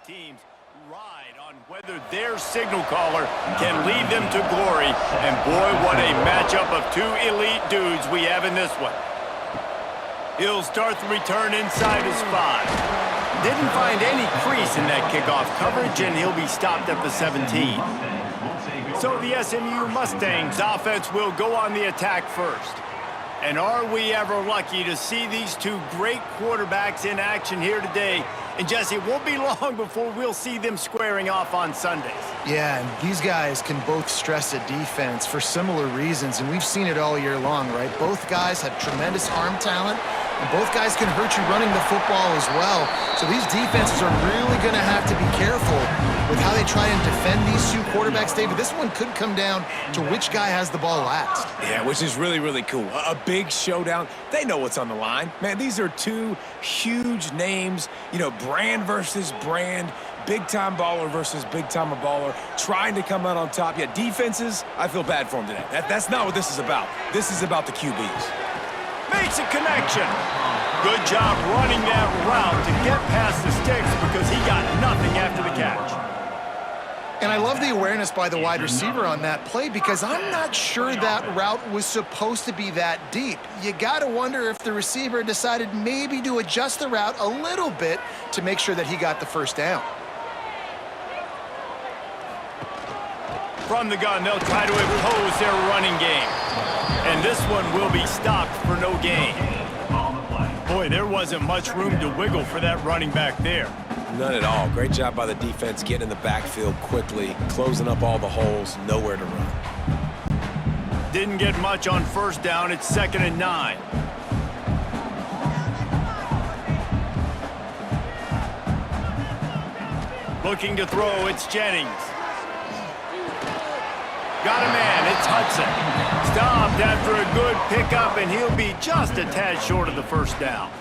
teams ride on whether their signal caller can lead them to glory. And boy, what a matchup of two elite dudes we have in this one. He'll start the return inside his 5. Didn't find any crease in that kickoff coverage, and he'll be stopped at the 17. So the SMU Mustangs offense will go on the attack first. And are we ever lucky to see these two great quarterbacks in action here today? And Jesse, it won't be long before we'll see them squaring off on Sundays. Yeah, and these guys can both stress a defense for similar reasons, and we've seen it all year long, right? Both guys have tremendous arm talent, and both guys can hurt you running the football as well. So these defenses are really going to have to be careful with how they try and defend these two quarterbacks, David. This one could come down to which guy has the ball last. Yeah, which is really, really cool. A big showdown. They know what's on the line. Man, these are two huge names, you know, brand versus brand, big-time baller versus big-time baller, trying to come out on top. Yeah, defenses, I feel bad for them today. That's not what this is about. This is about the QBs. Makes a connection. Good job running that route to get past the sticks because he got nothing after the catch. And I love the awareness by the wide receiver on that play because I'm not sure that route was supposed to be that deep. You got to wonder if the receiver decided maybe to adjust the route a little bit to make sure that he got the first down. From the gun, they'll try to impose their running game. And this one will be stopped for no gain. Boy, there wasn't much room to wiggle for that running back there. None at all. Great job by the defense getting in the backfield quickly, closing up all the holes, nowhere to run. Didn't get much on first down. It's 2nd and 9. Looking to throw, it's Jennings. Got a man, it's Hudson. Stopped after a good pickup, and he'll be just a tad short of the first down.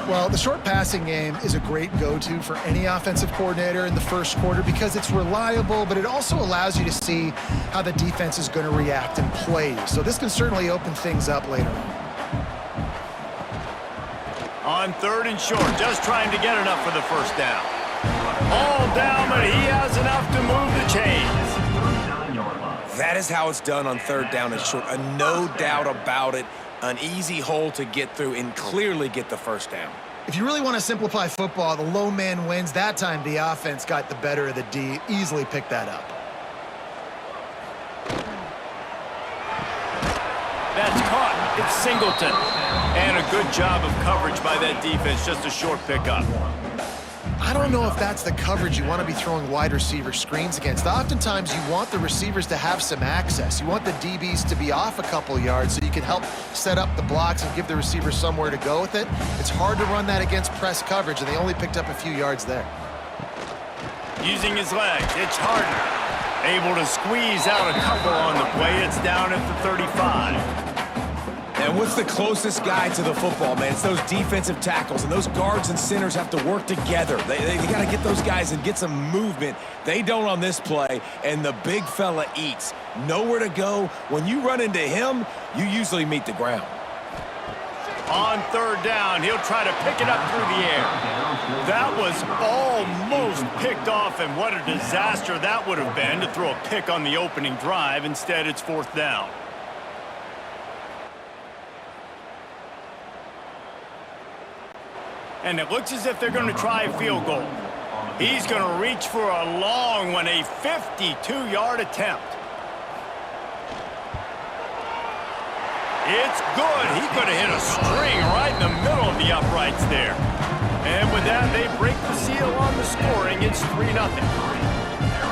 Well, the short passing game is a great go-to for any offensive coordinator in the first quarter because it's reliable, but it also allows you to see how the defense is going to react and play. So this can certainly open things up later on 3rd and short, just trying to get enough for the first down. All down, but he has enough to move the chains. That is how it's done on 3rd down and short. No doubt about it. An easy hole to get through and clearly get the first down. If you really want to simplify football, the low man wins. That time the offense got the better of the D. Easily picked that up. That's caught. It's Singleton. And a good job of coverage by that defense. Just a short pickup. I don't know if that's the coverage you want to be throwing wide receiver screens against. Oftentimes, you want the receivers to have some access. You want the DBs to be off a couple yards so you can help set up the blocks and give the receiver somewhere to go with it. It's hard to run that against press coverage, and they only picked up a few yards there. Using his legs, it's Harden. Able to squeeze out a couple on the play. It's down at the 35. And what's the closest guy to the football, man? It's those defensive tackles, and those guards and centers have to work together. They got to get those guys and get some movement. They don't on this play, and the big fella eats. Nowhere to go. When you run into him, you usually meet the ground. On 3rd down, he'll try to pick it up through the air. That was almost picked off, and what a disaster that would have been to throw a pick on the opening drive. Instead, it's 4th down. And it looks as if they're going to try a field goal. He's going to reach for a long one, a 52-yard attempt. It's good. He could have hit a string right in the middle of the uprights there. And with that, they break the seal on the scoring. It's 3-0.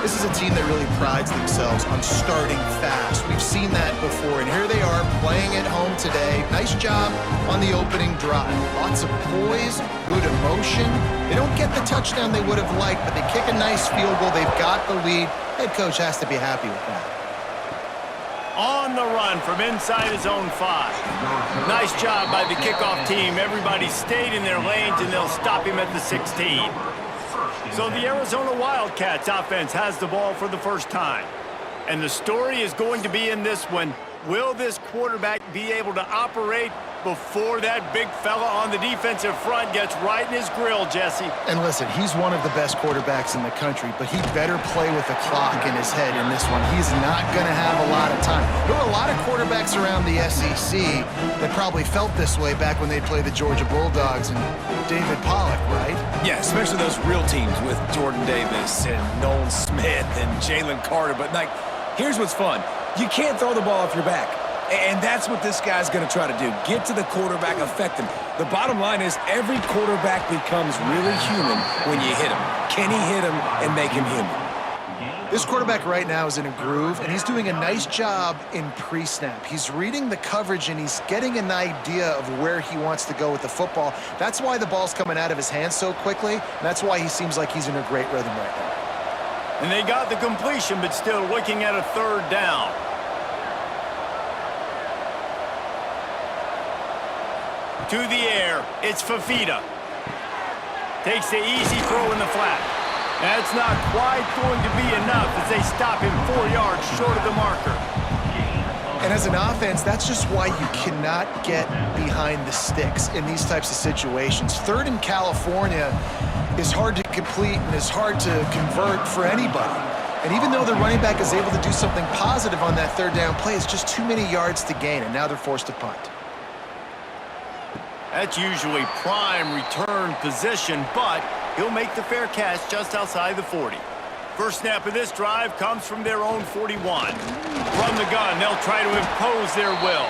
This is a team that really prides themselves on starting fast. We've seen that before, and here they are playing at home today. Nice job on the opening drive. Lots of poise, good emotion. They don't get the touchdown they would have liked, but they kick a nice field goal. They've got the lead. Head coach has to be happy with that. On the run from inside his own 5. Nice job by the kickoff team. Everybody stayed in their lanes, and they'll stop him at the 16. So the Arizona Wildcats offense has the ball for the first time. And the story is going to be in this one. Will this quarterback be able to operate before that big fella on the defensive front gets right in his grill, Jesse. And listen, he's one of the best quarterbacks in the country, but he better play with the clock in his head in this one. He's not going to have a lot of time. There were a lot of quarterbacks around the SEC that probably felt this way back when they played the Georgia Bulldogs and David Pollock, right? Yeah, especially those real teams with Jordan Davis and Nolan Smith and Jalen Carter. But, like, here's what's fun. You can't throw the ball off your back. And that's what this guy's going to try to do. Get to the quarterback, affect him. The bottom line is every quarterback becomes really human when you hit him. Can he hit him and make him human? This quarterback right now is in a groove, and he's doing a nice job in pre-snap. He's reading the coverage, and he's getting an idea of where he wants to go with the football. That's why the ball's coming out of his hands so quickly, and that's why he seems like he's in a great rhythm right now. And they got the completion, but still looking at a third down. To the air, it's Fafita. Takes the easy throw in the flat. That's not quite going to be enough as they stop him 4 yards short of the marker. And as an offense, that's just why you cannot get behind the sticks in these types of situations. Third in California is hard to complete and is hard to convert for anybody. And even though the running back is able to do something positive on that third down play, it's just too many yards to gain, and now they're forced to punt. That's usually prime return position, but he'll make the fair catch just outside the 40. First snap of this drive comes from their own 41. From the gun, they'll try to impose their will.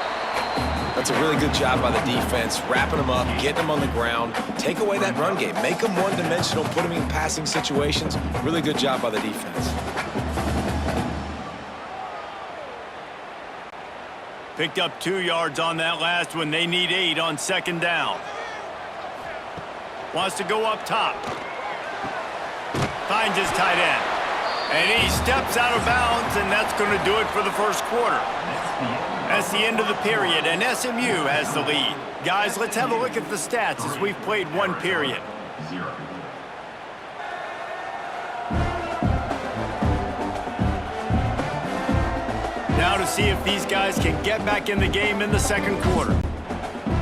That's a really good job by the defense, wrapping them up, getting them on the ground, take away that run game, make them one-dimensional, put them in passing situations. Really good job by the defense. Picked up 2 yards on that last one. They need 8 on second down. Wants to go up top. Finds his tight end. And he steps out of bounds, and that's going to do it for the first quarter. That's the end of the period, and SMU has the lead. Guys, let's have a look at the stats as we've played one period. Now to see if these guys can get back in the game in the second quarter.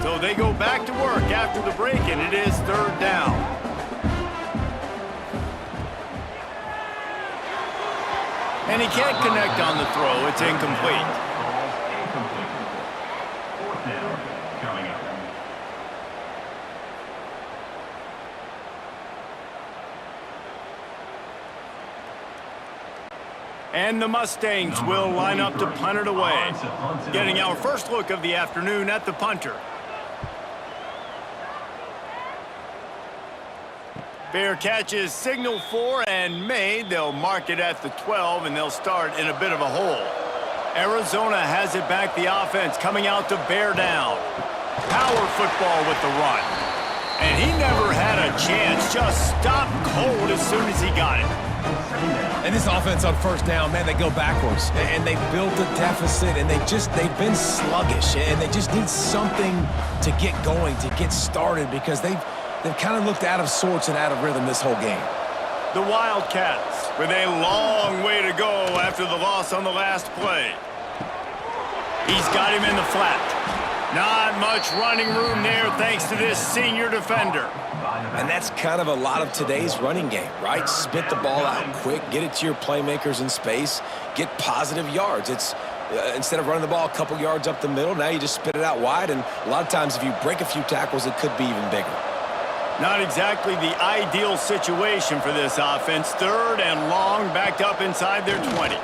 So they go back to work after the break, and it is third down. And he can't connect on the throw. It's incomplete. Fourth down coming up. And the Mustangs will line up to punt it away. Getting our first look of the afternoon at the punter. Fair catch is signaled for and made. They'll mark it at the 12, and they'll start in a bit of a hole. Arizona has it back, the offense coming out to bear down. Power football with the run. And he never had a chance, just stopped cold as soon as he got it. And this offense on first down, man, they go backwards. And they built a deficit, and they've been sluggish. And they just need something to get going, to get started, because they've kind of looked out of sorts and out of rhythm this whole game. The Wildcats with a long way to go after the loss on the last play. He's got him in the flat. Not much running room there thanks to this senior defender. And that's kind of a lot of today's running game, right? Spit the ball out quick, get it to your playmakers in space, get positive yards. It's instead of running the ball a couple yards up the middle, now you just spit it out wide, and a lot of times if you break a few tackles, it could be even bigger. Not exactly the ideal situation for this offense. Third and long, backed up inside their 20.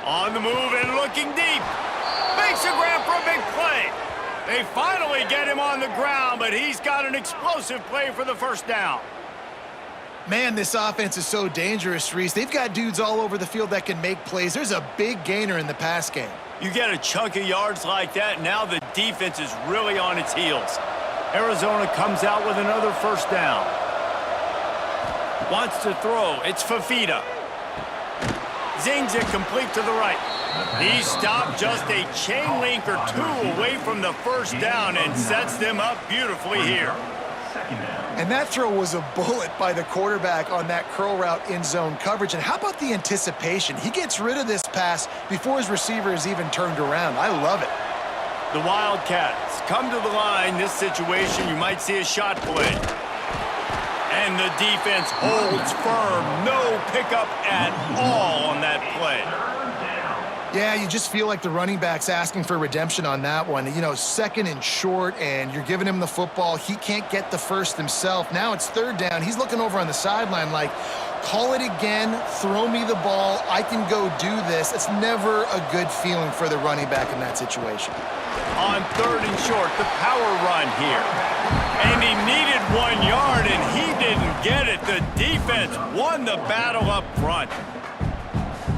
On the move and looking deep. Makes a grab for a big play. They finally get him on the ground, but he's got an explosive play for the first down. Man, this offense is so dangerous, Reese. They've got dudes all over the field that can make plays. There's a big gainer in the pass game. You get a chunk of yards like that, now the defense is really on its heels. Arizona comes out with another first down. Wants to throw. It's Fafita. Zings it complete to the right. He stopped just a chain link or two away from the first down and sets them up beautifully here. And that throw was a bullet by the quarterback on that curl route in zone coverage. And how about the anticipation? He gets rid of this pass before his receiver is even turned around. I love it. The Wildcats come to the line. This situation, you might see a shot play. And the defense holds firm. No pickup at all on that play. Yeah, you just feel like the running back's asking for redemption on that one. You know, second and short, and you're giving him the football. He can't get the first himself. Now it's third down. He's looking over on the sideline like, call it again, throw me the ball, I can go do this. It's never a good feeling for the running back in that situation. On third and short, the power run here. And he needed 1 yard, and he didn't get it. The defense won the battle up front.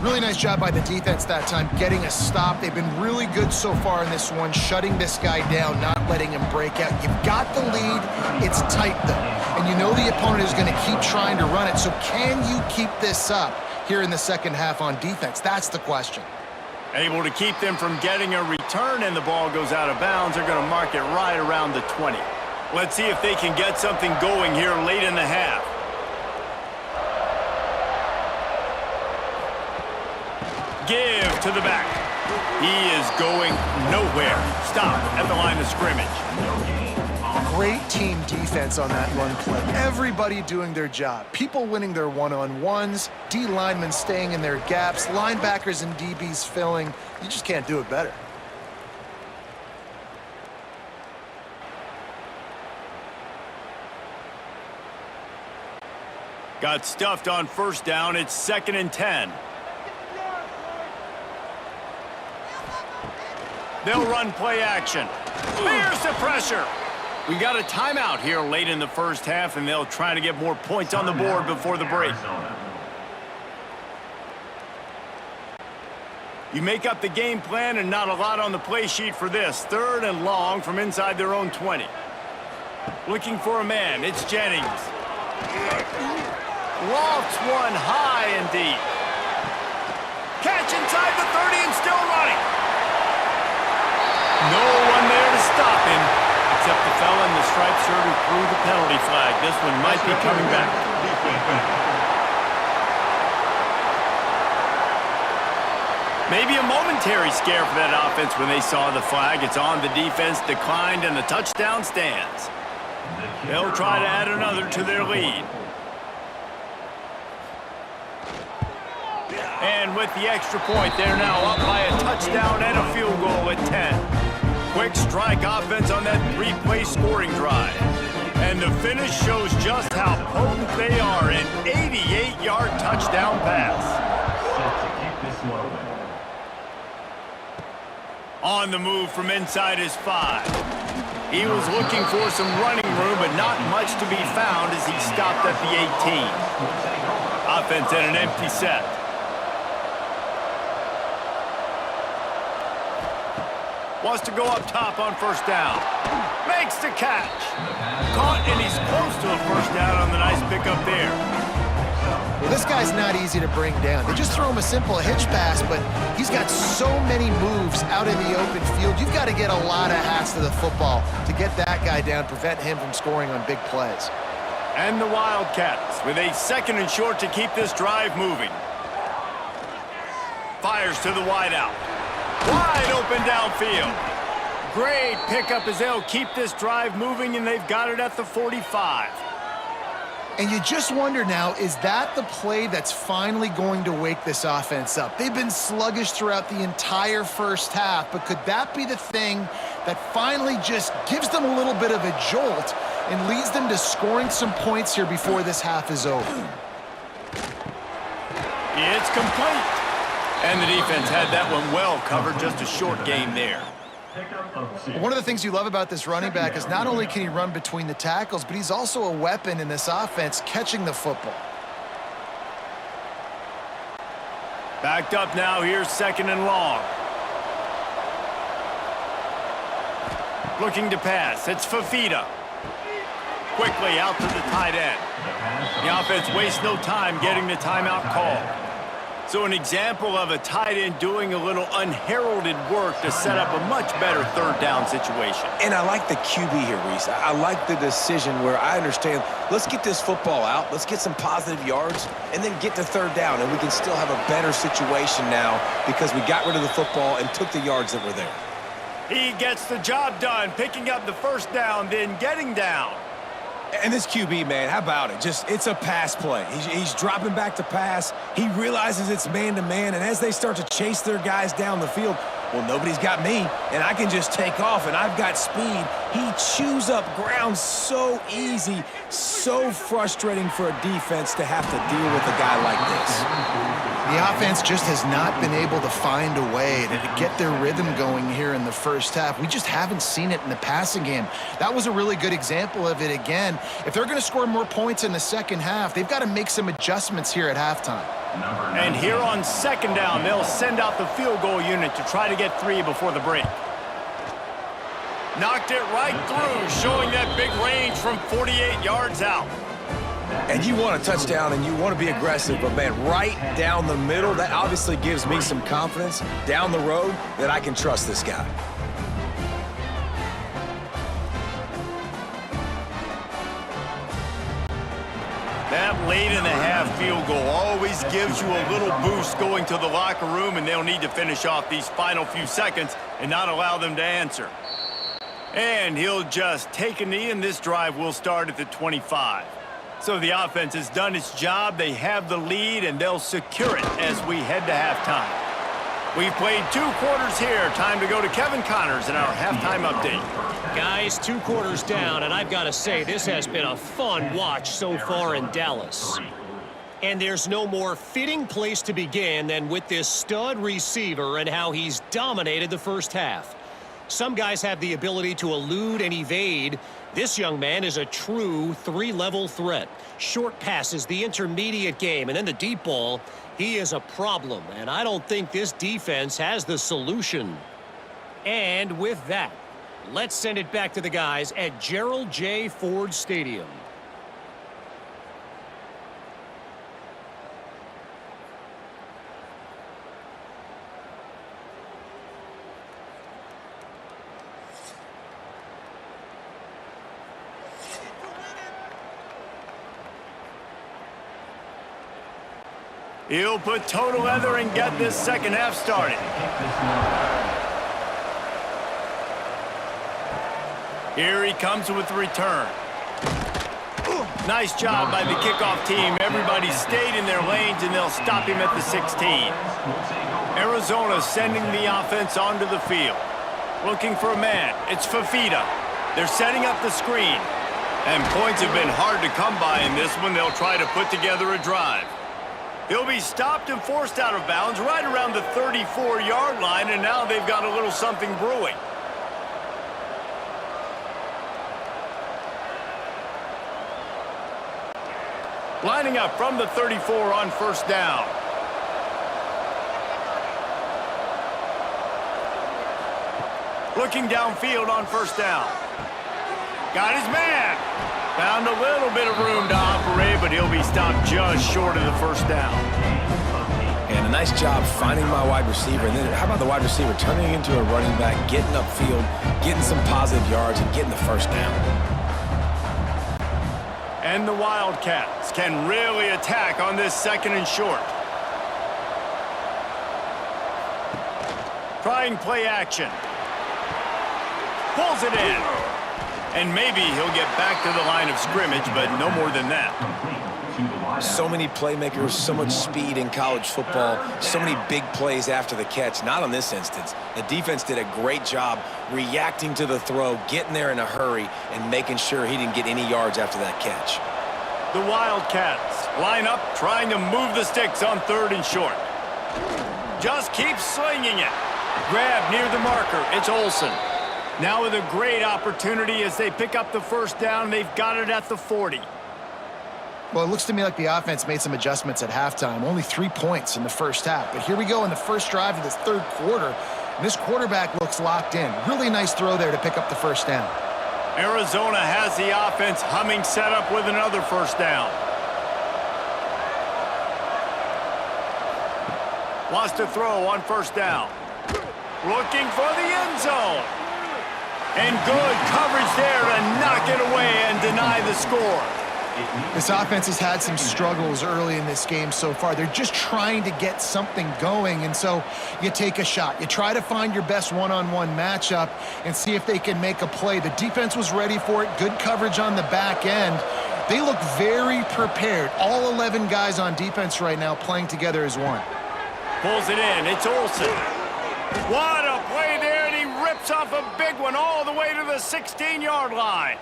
Really nice job by the defense that time, getting a stop. They've been really good so far in this one, shutting this guy down, not letting him break out. You've got the lead. It's tight, though. And you know the opponent is going to keep trying to run it. So can you keep this up here in the second half on defense? That's the question. Able to keep them from getting a return, and the ball goes out of bounds. They're going to mark it right around the 20. Let's see if they can get something going here late in the half. Give to the back. He is going nowhere. Stop at the line of scrimmage. Great team defense on that run play. Everybody doing their job. People winning their one-on-ones, D linemen staying in their gaps, linebackers and DBs filling. You just can't do it better. Got stuffed on first down. It's 2nd and 10. They'll run play action. There's the pressure. We got a timeout here late in the first half, and they'll try to get more points on the board before the break. You make up the game plan and not a lot on the play sheet for this. 3rd and long from inside their own 20. Looking for a man. It's Jennings. Lofts one high and deep. Catch inside the 30 and still running. No one there to stop him, except the fella in the striped shirt who threw the penalty flag. This one might be coming back. Maybe a momentary scare for that offense when they saw the flag. It's on. The defense declined, and the touchdown stands. They'll try to add another to their lead. And with the extra point, they're now up by a touchdown and a field goal at 10. Quick strike offense on that 3-play scoring drive. And the finish shows just how potent they are. An 88-yard touchdown pass. On the move from inside his 5. He was looking for some running room, but not much to be found as he stopped at the 18. Offense at an empty set. Wants to go up top on first down. Makes the catch. Caught, and he's close to a first down on the nice pickup there. Well, this guy's not easy to bring down. They just throw him a simple hitch pass, but he's got so many moves out in the open field. You've got to get a lot of hats to the football to get that guy down, prevent him from scoring on big plays. And the Wildcats with a 2nd and short to keep this drive moving. Fires to the wideout. Wide open downfield. Great pickup as they'll keep this drive moving, and they've got it at the 45. And you just wonder now, is that the play that's finally going to wake this offense up? They've been sluggish throughout the entire first half, but could that be the thing that finally just gives them a little bit of a jolt and leads them to scoring some points here before this half is over? It's complete. And the defense had that one well covered. Just a short game there. One of the things you love about this running back is not only can he run between the tackles, but he's also a weapon in this offense catching the football. Backed up now. Here's 2nd and long. Looking to pass. It's Fafita. Quickly out to the tight end. The offense wastes no time getting the timeout call. So an example of a tight end doing a little unheralded work to set up a much better 3rd down situation. And I like the QB here, Reese. I like the decision where I understand, let's get this football out, let's get some positive yards, and then get to 3rd down, and we can still have a better situation now because we got rid of the football and took the yards that were there. He gets the job done, picking up the first down, then getting down. And this QB, man, how about it? It's a pass play. He's dropping back to pass. He realizes it's man-to-man, and as they start to chase their guys down the field, well, nobody's got me, and I can just take off, and I've got speed. He chews up ground so easy, so frustrating for a defense to have to deal with a guy like this. The offense just has not been able to find a way to get their rhythm going here in the first half. We just haven't seen it in the passing game. That was a really good example of it again. If they're going to score more points in the second half, they've got to make some adjustments here at halftime. And here on second down, they'll send out the field goal unit to try to get 3 before the break. Knocked it right through, showing that big range from 48 yards out. And you want a touchdown and you want to be aggressive, but, man, right down the middle, that obviously gives me some confidence down the road that I can trust this guy. That late in the half field goal always gives you a little boost going to the locker room, and they'll need to finish off these final few seconds and not allow them to answer. And he'll just take a knee, and this drive will start at the 25. So the offense has done its job. They have the lead, and they'll secure it as we head to halftime. We've played 2 quarters here. Time to go to Kevin Connors in our halftime update. Guys, 2 quarters down, and I've got to say, this has been a fun watch so far in Dallas. And there's no more fitting place to begin than with this stud receiver and how he's dominated the first half. Some guys have the ability to elude and evade. This young man is a true 3-level threat. Short passes, the intermediate game, and then the deep ball. He is a problem, and I don't think this defense has the solution. And with that, let's send it back to the guys at Gerald J. Ford Stadium. He'll put total leather and get this second half started. Here he comes with the return. Nice job by the kickoff team. Everybody stayed in their lanes, and they'll stop him at the 16. Arizona sending the offense onto the field. Looking for a man. It's Fafita. They're setting up the screen. And points have been hard to come by in this one. They'll try to put together a drive. He'll be stopped and forced out of bounds right around the 34-yard line, and now they've got a little something brewing. Lining up from the 34 on first down. Looking downfield on first down. Got his man. Found a little bit of room to operate, but he'll be stopped just short of the first down. And a nice job finding my wide receiver. And then how about the wide receiver turning into a running back, getting upfield, getting some positive yards, and getting the first down. And the Wildcats can really attack on this second and short. Trying play action. Pulls it in. And maybe he'll get back to the line of scrimmage, but no more than that. So many playmakers, so much speed in college football, so many big plays after the catch. Not on this instance. The defense did a great job reacting to the throw, getting there in a hurry, and making sure he didn't get any yards after that catch. The Wildcats line up, trying to move the sticks on third and short. Just keep slinging it. Grab near the marker. It's Olsen. Now with a great opportunity as they pick up the first down. They've got it at the 40. Well, it looks to me like the offense made some adjustments at halftime. Only 3 points in the first half. But here we go in the first drive of this third quarter. And this quarterback looks locked in. Really nice throw there to pick up the first down. Arizona has the offense humming, set up with another first down. Wants to throw on first down. Looking for the end zone. And good coverage there to knock it away and deny the score. This offense has had some struggles early in this game so far. They're just trying to get something going, and so you take a shot. You try to find your best one-on-one matchup and see if they can make a play. The defense was ready for it. Good coverage on the back end. They look very prepared. All 11 guys on defense right now playing together as one. Pulls it in. It's Olsen. What a play there, and he rips off a big one all the way to the 16-yard line.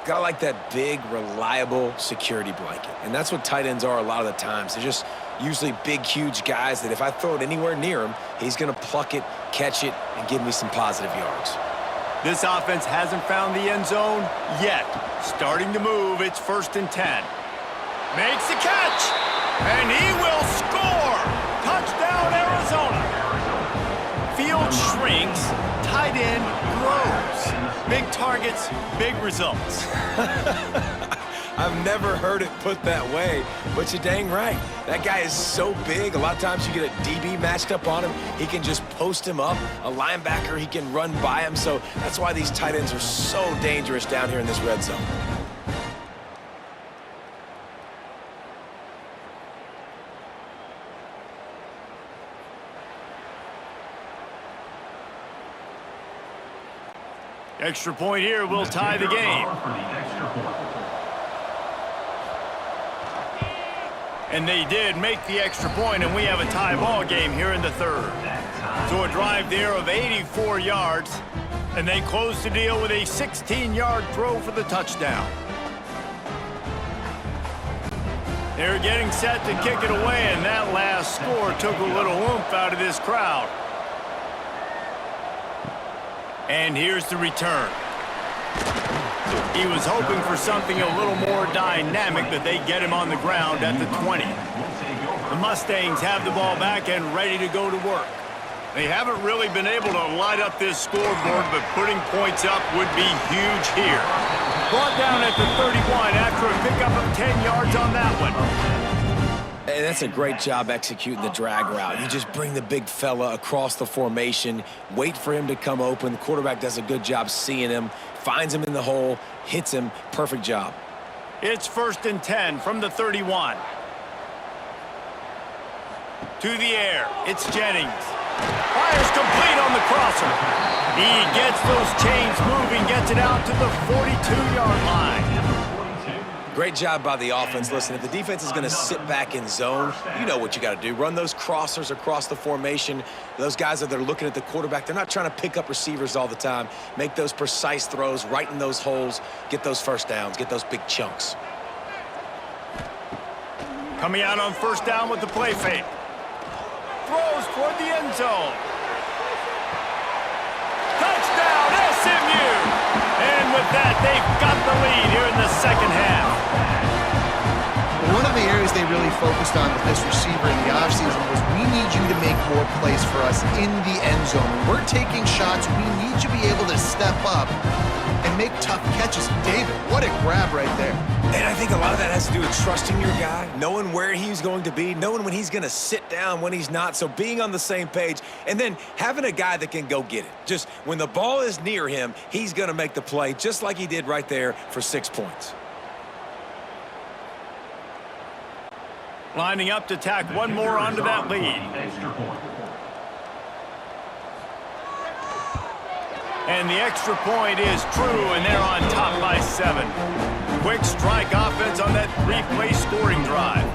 Gotta like that big, reliable security blanket. And that's what tight ends are a lot of the times. They're just usually big, huge guys that if I throw it anywhere near him, he's gonna pluck it, catch it, and give me some positive yards. This offense hasn't found the end zone yet. Starting to move, it's 1st and 10. Makes the catch, and he will score! Touchdown, Arizona! Field shrinks, tight end grows. Big targets, big results. I've never heard it put that way, but you're dang right. That guy is so big. A lot of times you get a DB matched up on him. He can just post him up. A linebacker, he can run by him. So that's why these tight ends are so dangerous down here in this red zone. Extra point here will tie the game. And they did make the extra point, and we have a tie ball game here in the 3rd. So a drive there of 84 yards, and they close the deal with a 16-yard throw for the touchdown. They're getting set to kick it away, and that last score took a little oomph out of this crowd. And here's the return. He was hoping for something a little more dynamic, but they get him on the ground at the 20. The Mustangs have the ball back and ready to go to work. They haven't really been able to light up this scoreboard, but putting points up would be huge here. Brought down at the 31 after a pickup of 10 yards on that one. And that's a great job executing the drag route. You just bring the big fella across the formation, wait for him to come open. The quarterback does a good job seeing him, finds him in the hole, hits him. Perfect job. It's 1st and 10 from the 31. To the air, it's Jennings. Fires complete on the crosser. He gets those chains moving, gets it out to the 42-yard line. Great job by the offense. Listen, if the defense is going to sit back in zone, you know what you got to do. Run those crossers across the formation. Those guys that are looking at the quarterback, they're not trying to pick up receivers all the time. Make those precise throws right in those holes. Get those first downs. Get those big chunks. Coming out on 1st down with the play fake. Throws toward the end zone. Touchdown, SMU! And with that, they've got the lead here in the 2nd half. One of the areas they really focused on with this receiver in the offseason was we need you to make more plays for us in the end zone. When we're taking shots, we need you to be able to step up and make tough catches. David, what a grab right there. And I think a lot of that has to do with trusting your guy, knowing where he's going to be, knowing when he's going to sit down, when he's not. So being on the same page, and then having a guy that can go get it. Just when the ball is near him, he's going to make the play, just like he did right there for 6 points. Lining up to tack one more onto that lead. And the extra point is true, and they're on top by 7. Quick strike offense on that 3-play scoring drive.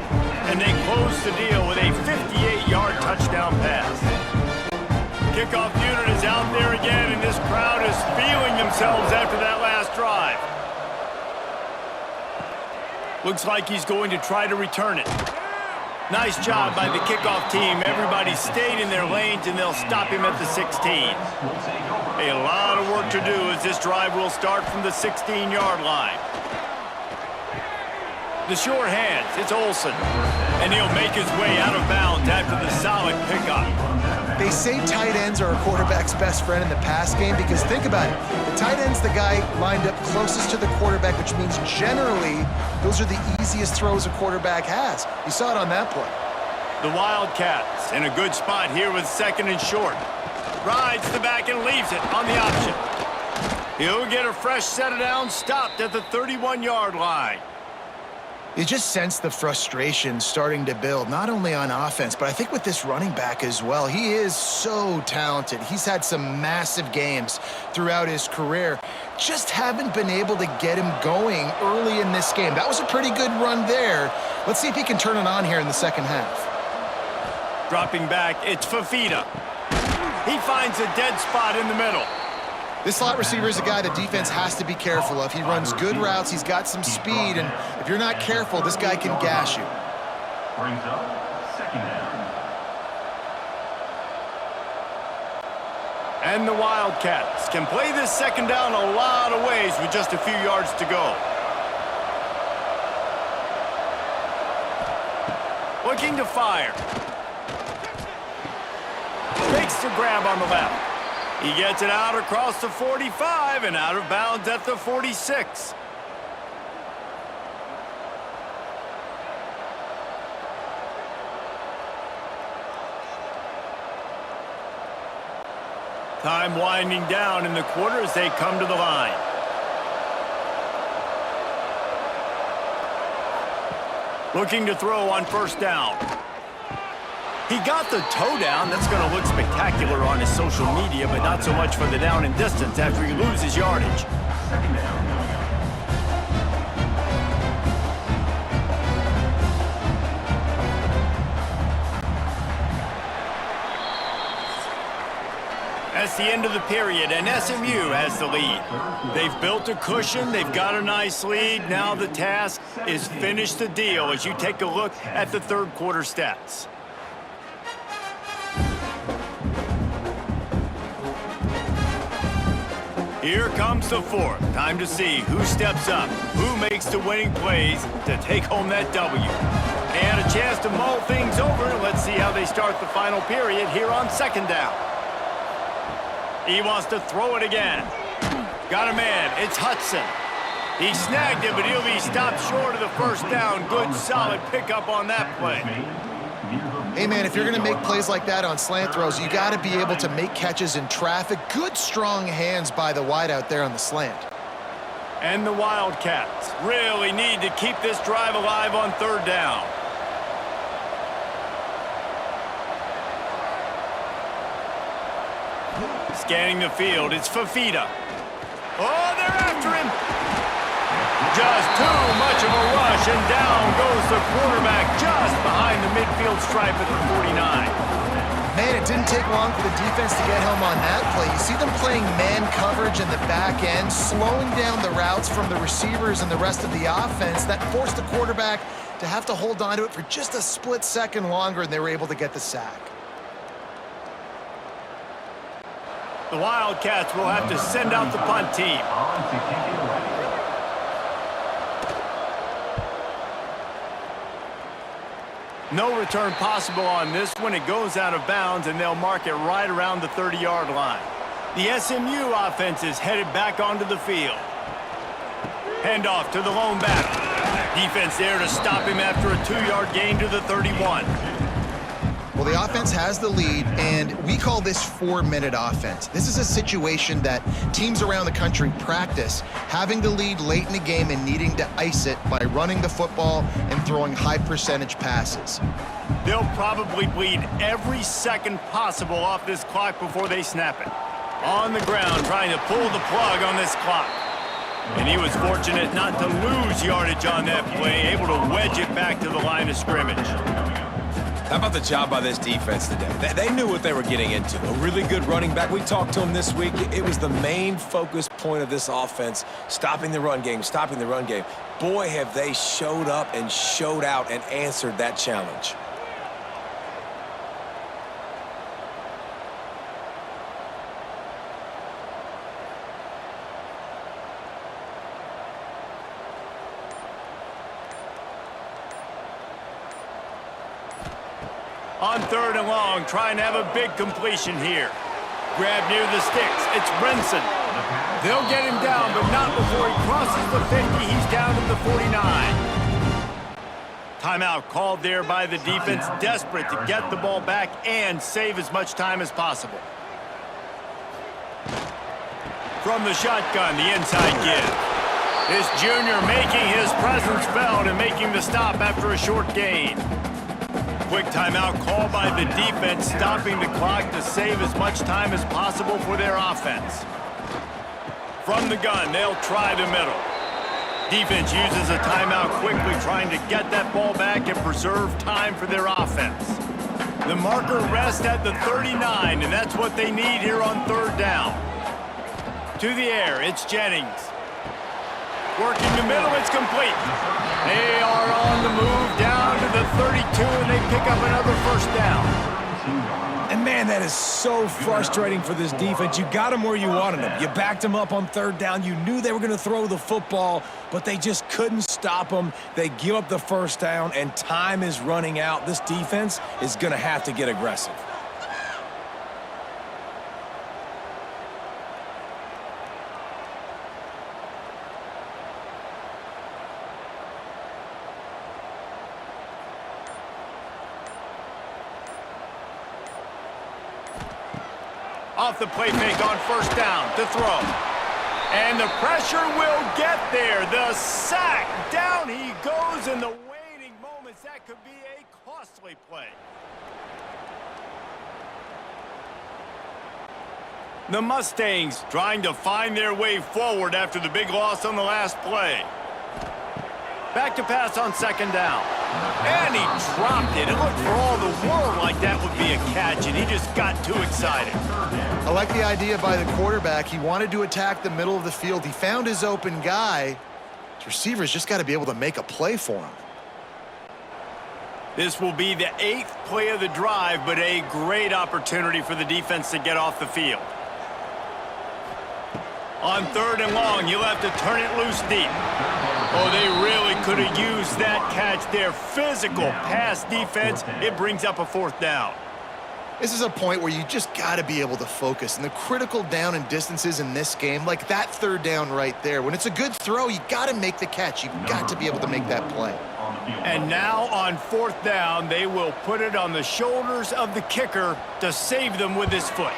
And they close the deal with a 58-yard touchdown pass. Kickoff unit is out there again, and this crowd is feeling themselves after that last drive. Looks like he's going to try to return it. Nice job by the kickoff team. Everybody stayed in their lanes, and they'll stop him at the 16. A lot of work to do as this drive will start from the 16-yard line. The sure hands, it's Olsen. And he'll make his way out of bounds after the solid pickup. They say tight ends are a quarterback's best friend in the pass game because think about it. The tight end's the guy lined up closest to the quarterback, which means generally those are the easiest throws a quarterback has. You saw it on that play. The Wildcats in a good spot here with 2nd and short. Rides the back and leaves it on the option. He'll get a fresh set of downs stopped at the 31-yard line. You just sense the frustration starting to build, not only on offense, but I think with this running back as well. He is so talented. He's had some massive games throughout his career. Just haven't been able to get him going early in this game. That was a pretty good run there. Let's see if he can turn it on here in the second half. Dropping back, it's Fafita. He finds a dead spot in the middle. This slot receiver is a guy the defense has to be careful of. He runs good routes, he's got some speed, and if you're not careful, this guy can gash you. Brings up second down. And the Wildcats can play this second down a lot of ways with just a few yards to go. Looking to fire. Makes the grab on the left. He gets it out across the 45 and out of bounds at the 46. Time winding down in the quarter as they come to the line. Looking to throw on first down. He got the toe down. That's going to look spectacular on his social media, but not so much for the down and distance after he loses yardage. Second down coming up. That's the end of the period, and SMU has the lead. They've built a cushion. They've got a nice lead. Now the task is finish the deal as you take a look at the third quarter stats. Here comes the fourth. Time to see who steps up, who makes the winning plays to take home that W. And a chance to mull things over. Let's see how they start the final period here on second down. He wants to throw it again. Got a man. It's Hudson. He snagged it, but he'll be stopped short of the first down. Good, solid pickup on that play. Hey, man, if you're going to make plays like that on slant throws, you got to be able to make catches in traffic. Good, strong hands by the wideout there on the slant. And the Wildcats really need to keep this drive alive on third down. Scanning the field, it's Fafita. Oh, they're after him. Just too much of a rush, and down goes the quarterback just behind the midfield stripe at the 49. Man, it didn't take long for the defense to get home on that play. You see them playing man coverage in the back end, slowing down the routes from the receivers and the rest of the offense. That forced the quarterback to have to hold on to it for just a split second longer, and they were able to get the sack. The Wildcats will have to send out the punt team. On to kick it away. No return possible on this one. It goes out of bounds, and they'll mark it right around the 30-yard line. The SMU offense is headed back onto the field. Handoff to the lone batter. Defense there to stop him after a 2-yard gain to the 31. Well, the offense has the lead, and we call this 4-minute offense. This is a situation that teams around the country practice, having the lead late in the game and needing to ice it by running the football and throwing high-percentage passes. They'll probably bleed every second possible off this clock before they snap it. On the ground, trying to pull the plug on this clock. And he was fortunate not to lose yardage on that play, able to wedge it back to the line of scrimmage. How about the job by this defense today? They knew what they were getting into. A really good running back. We talked to him this week. It was the main focus point of this offense, stopping the run game, stopping the run game. Boy, have they showed up and showed out and answered that challenge. On third and long, trying to have a big completion here. Grab near the sticks. It's Brinson. They'll get him down, but not before he crosses the 50. He's down to the 49. Timeout called there by the defense, desperate to get the ball back and save as much time as possible. From the shotgun, the inside give. This junior making his presence felt and making the stop after a short gain. Quick timeout called by the defense, stopping the clock to save as much time as possible for their offense. From the gun, they'll try the middle. Defense uses a timeout quickly, trying to get that ball back and preserve time for their offense. The marker rests at the 39, and that's what they need here on third down. To the air, it's Jennings. Working the middle, it's complete. They are on the move down to the 32, and they pick up another first down. And man, that is so frustrating for this defense. You got them where you wanted them. You backed them up on third down. You knew they were going to throw the football, but they just couldn't stop them. They give up the first down, and time is running out. This defense is going to have to get aggressive. Off the play fake on first down to throw. And the pressure will get there. The sack. Down he goes in the waning moments. That could be a costly play. The Mustangs trying to find their way forward after the big loss on the last play. Back to pass on second down. And he dropped it. It looked for all the world like that would be a catch, and he just got too excited. I like the idea by the quarterback. He wanted to attack the middle of the field. He found his open guy. His receivers just got to be able to make a play for him. This will be the 8th play of the drive, but a great opportunity for the defense to get off the field. On third and long, you'll have to turn it loose deep. Oh, they really could have used that catch there. Physical pass defense. It brings up a fourth down. This is a point where you just got to be able to focus. And the critical down and distances in this game, like that third down right there, when it's a good throw, you got to make the catch. You've got to be able to make that play. And now on fourth down, they will put it on the shoulders of the kicker to save them with his foot.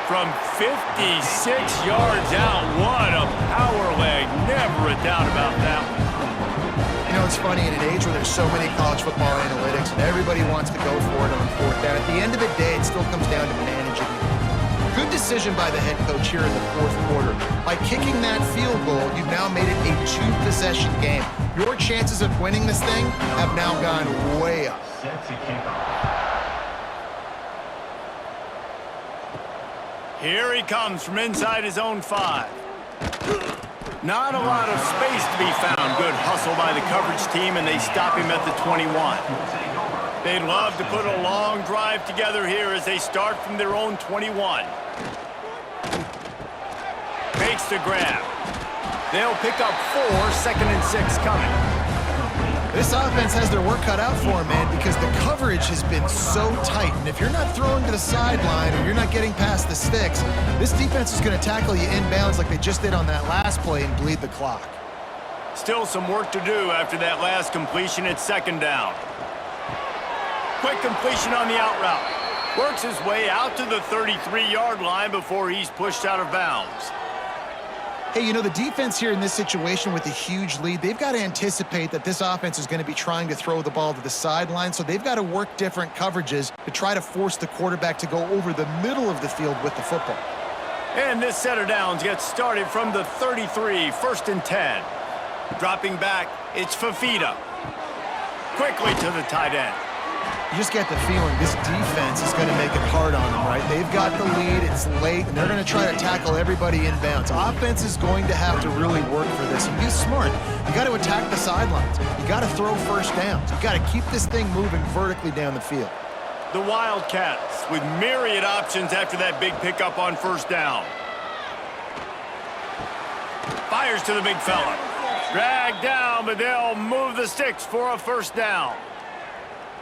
From 56 yards out, what a power leg. Never a doubt about that one. You know, it's funny, in an age where there's so many college football analytics and everybody wants to go for it on fourth down, at the end of the day, it still comes down to managing. Good decision by the head coach here in the fourth quarter. By kicking that field goal, you've now made it a two-possession game. Your chances of winning this thing have now gone way up. Set to kick off. Here he comes from inside his own 5. Not a lot of space to be found. Good hustle by the coverage team, and they stop him at the 21. They'd love to put a long drive together here as they start from their own 21. Fakes the grab. They'll pick up 4, second and 6 coming. This offense has their work cut out for them, man, because the coverage has been so tight. And if you're not throwing to the sideline or you're not getting past the sticks, this defense is going to tackle you inbounds like they just did on that last play and bleed the clock. Still some work to do after that last completion at second down. Quick completion on the out route. Works his way out to the 33-yard line before he's pushed out of bounds. Hey, you know, the defense here in this situation with a huge lead, they've got to anticipate that this offense is going to be trying to throw the ball to the sideline, so they've got to work different coverages to try to force the quarterback to go over the middle of the field with the football. And this set of downs gets started from the 33, first and 10. Dropping back, it's Fafita. Quickly to the tight end. You just get the feeling this defense is going to make it hard on them, right? They've got the lead, it's late, and they're going to try to tackle everybody inbounds. Offense is going to have to really work for this and be smart. You got to attack the sidelines. You got to throw first downs. You got to keep this thing moving vertically down the field. The Wildcats with myriad options after that big pickup on first down. Fires to the big fella. Dragged down, but they'll move the sticks for a first down.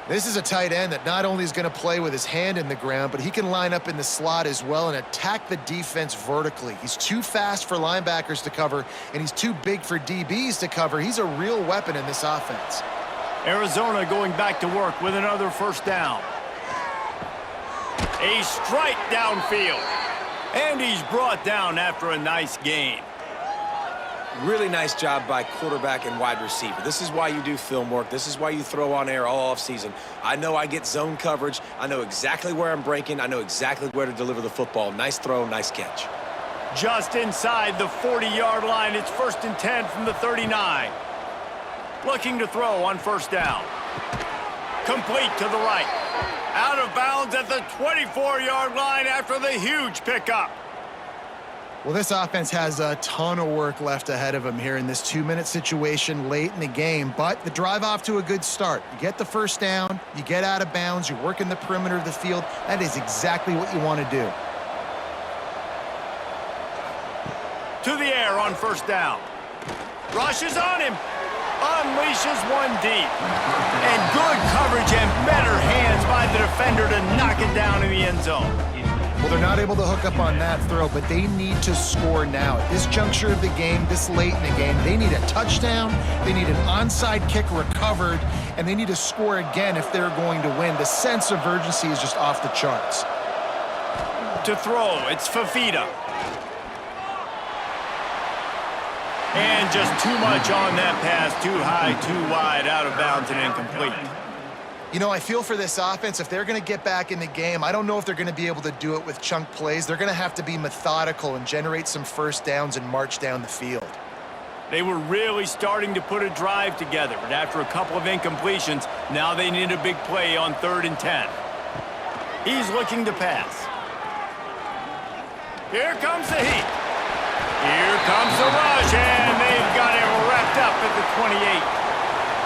This is a tight end that not only is going to play with his hand in the ground, but he can line up in the slot as well and attack the defense vertically. He's too fast for linebackers to cover, and he's too big for DBs to cover. He's a real weapon in this offense. Arizona going back to work with another first down. A strike downfield. And he's brought down after a nice gain. Really nice job by quarterback and wide receiver. This is why you do film work. This is why you throw on air all offseason. I know I get zone coverage. I know exactly where I'm breaking. I know exactly where to deliver the football. Nice throw, nice catch. Just inside the 40-yard line. It's 1st and 10 from the 39. Looking to throw on 1st down. Complete to the right. Out of bounds at the 24-yard line after the huge pickup. Well, this offense has a ton of work left ahead of them here in this 2-minute situation late in the game, but the drive off to a good start. You get the 1st down, you get out of bounds, you work in the perimeter of the field. That is exactly what you want to do. To the air on 1st down. Rushes on him. Unleashes one deep. And good coverage and better hands by the defender to knock it down in the end zone. Well, they're not able to hook up on that throw, but they need to score now. At this juncture of the game, this late in the game, they need a touchdown, they need an onside kick recovered, and they need to score again if they're going to win. The sense of urgency is just off the charts. To throw, it's Fafita. And just too much on that pass, too high, too wide, out of bounds and incomplete. You know, I feel for this offense, if they're going to get back in the game, I don't know if they're going to be able to do it with chunk plays. They're going to have to be methodical and generate some 1st downs and march down the field. They were really starting to put a drive together, but after a couple of incompletions, now they need a big play on 3rd and 10. He's looking to pass. Here comes the heat. Here comes the rush, and they've got it wrapped up at the 28.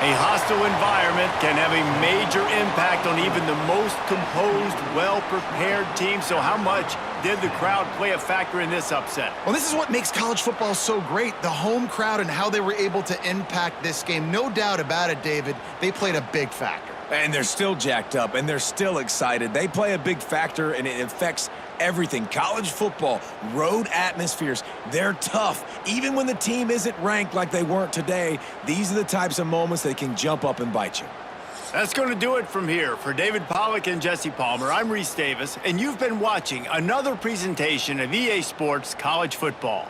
A hostile environment can have a major impact on even the most composed, well-prepared team. So how much did the crowd play a factor in this upset? Well, this is what makes college football so great, the home crowd and how they were able to impact this game. No doubt about it, David, they played a big factor. And they're still jacked up, and they're still excited. They play a big factor, and it affects everything. College football, road atmospheres, they're tough. Even when the team isn't ranked like they weren't today, these are the types of moments that can jump up and bite you. That's going to do it from here. For David Pollack and Jesse Palmer, I'm Reese Davis, and you've been watching another presentation of EA Sports College Football.